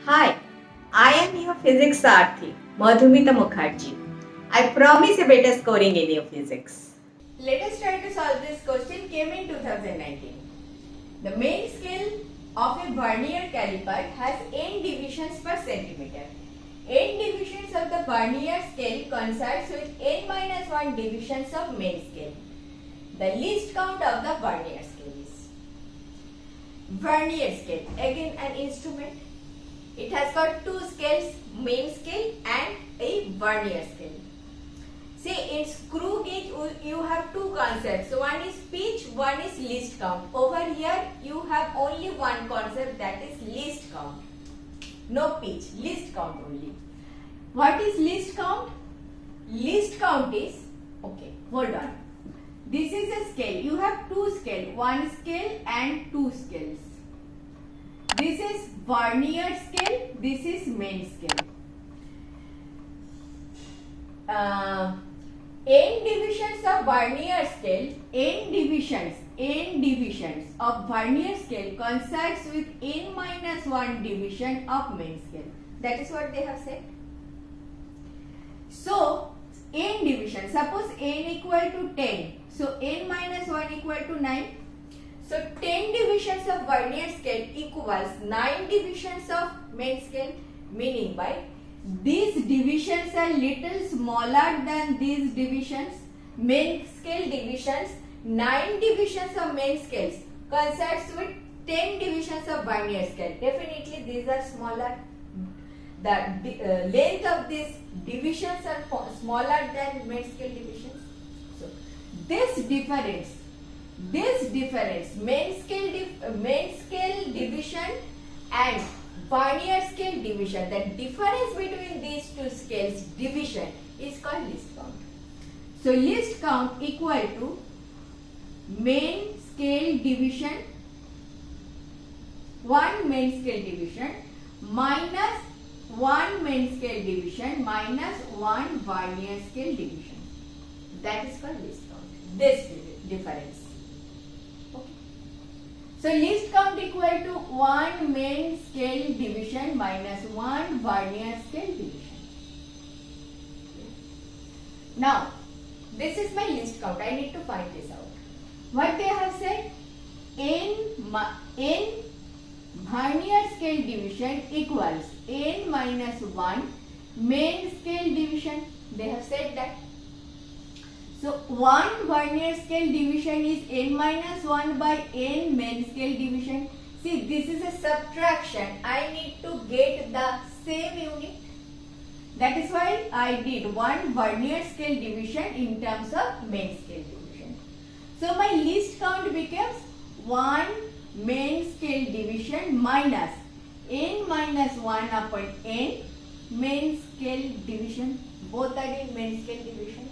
Hi, I am your physics Sarthi, Madhumita Mukherjee. I promise a better scoring in your physics. Let us try to solve this question. Came in 2019. The main scale of a vernier caliper has n divisions per centimeter. N divisions of the vernier scale coincides with n minus 1 divisions of main scale. The least count of the vernier scale is. Vernier scale, again an instrument. It has got two scales, main scale and a vernier scale. See, in screw gauge you have two concepts. So one is pitch, one is least count. Over here you have only one concept, that is least count. No pitch, least count only. What is least count? Least count is, okay, hold on. This is a scale. You have two scale, one scale and two scales. This is vernier scale, this is main scale. N divisions of vernier scale, n divisions of vernier scale coincides with n minus 1 division of main scale. That is what they have said. So, n division, suppose n equal to 10. So, n minus 1 equal to 9. So 10 divisions of vernier scale equals 9 divisions of main scale, meaning by these divisions are little smaller than these divisions. Main scale divisions, 9 divisions of main scales coincides with 10 divisions of vernier scale. Definitely these are smaller. The length of these divisions are smaller than main scale divisions. So this difference, main scale division and vernier scale division, the difference between these two scales division is called least count. So least count equal to main scale division, one main scale division minus one main scale division minus one vernier scale division. That is called least count. This difference. So least count equal to 1 main scale division minus 1 vernier scale division. Now, this is my least count. I need to find this out. What they have said? N vernier scale division equals n minus 1 main scale division. They have said that. So 1 vernier scale division is n minus 1 by n main scale division. See, this is a subtraction. I need to get the same unit. That is why I did 1 vernier scale division in terms of main scale division. So my least count becomes 1 main scale division minus n minus 1 upon n main scale division. Both are in main scale division.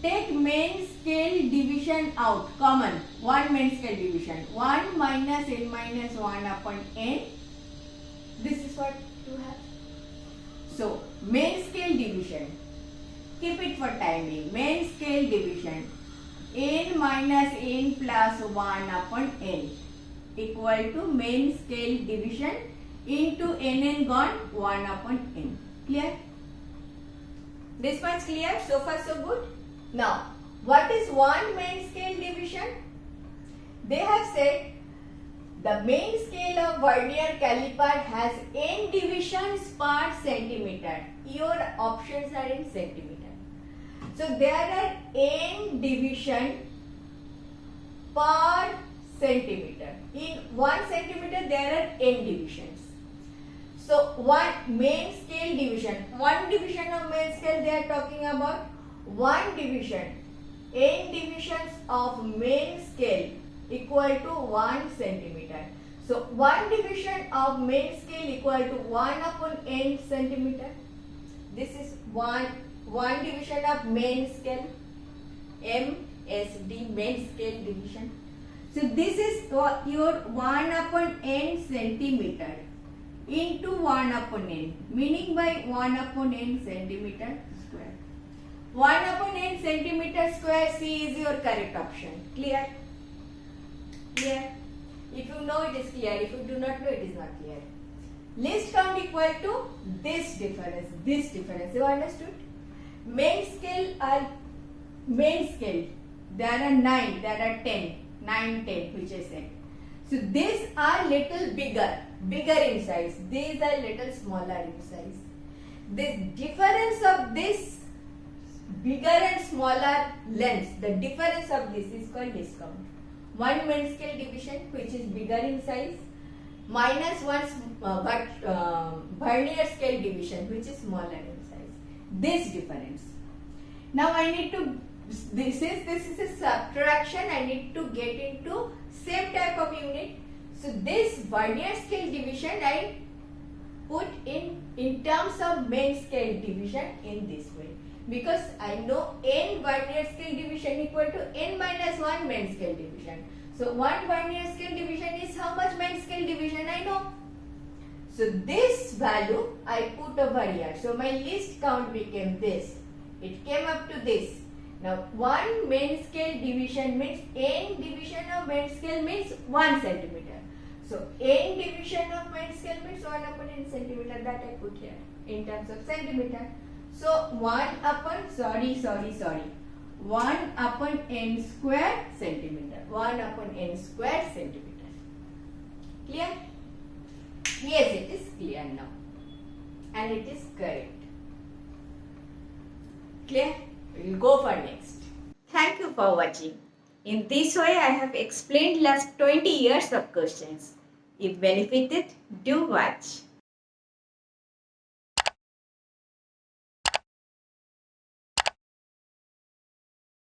Take main scale division out, common, 1 main scale division, 1 minus n minus 1 upon n, this is what you have. So, main scale division, keep it for time being, main scale division, n minus n plus 1 upon n equal to main scale division into n gone 1 upon n. Clear? This much clear? So far so good? Now, what is 1 main scale division? They have said the main scale of vernier caliper has n divisions per centimeter. Your options are in centimeter. So, there are n division per centimeter. In 1 centimeter, there are n divisions. So, 1 main scale division, 1 division of main scale they are talking about. 1 division, n divisions of main scale equal to 1 centimeter. So, 1 division of main scale equal to 1 upon n centimeter. This is 1 division of main scale, MSD, main scale division. So, this is your 1 upon n centimeter into 1 upon n, meaning by 1 upon n centimeter square. 1 upon n centimeter square C is your correct option. Clear? Clear? If you know, it is clear. If you do not know, it is not clear. Least count equal to this difference. This difference. You understood? Main scale. There are 9. There are 10. 9, 10, which I said. So these are little bigger in size. These are little smaller in size. The difference of this bigger and smaller lengths, the difference of this is called least count. One main scale division, which is bigger in size, minus one vernier scale division, which is smaller in size. This difference. Now I need to, this is a subtraction. I need to get into same type of unit. So this vernier scale division I put in terms of main scale division in this way, because I know n vernier scale division equal to n minus 1 main scale division. So 1 vernier scale division is how much main scale division I know. So this value I put over here. So my least count became this. It came up to this. Now 1 main scale division means n division of main scale means 1 centimeter. So n division of main scale means 1 upon n centimeter, that I put here in terms of centimeter. So 1 upon 1 upon n square centimeter. 1 upon n square centimeter. Clear? Yes, it is clear now. And it is correct. Clear? We will go for next. Thank you for watching. In this way, I have explained last 20 years of questions. If benefited, do watch.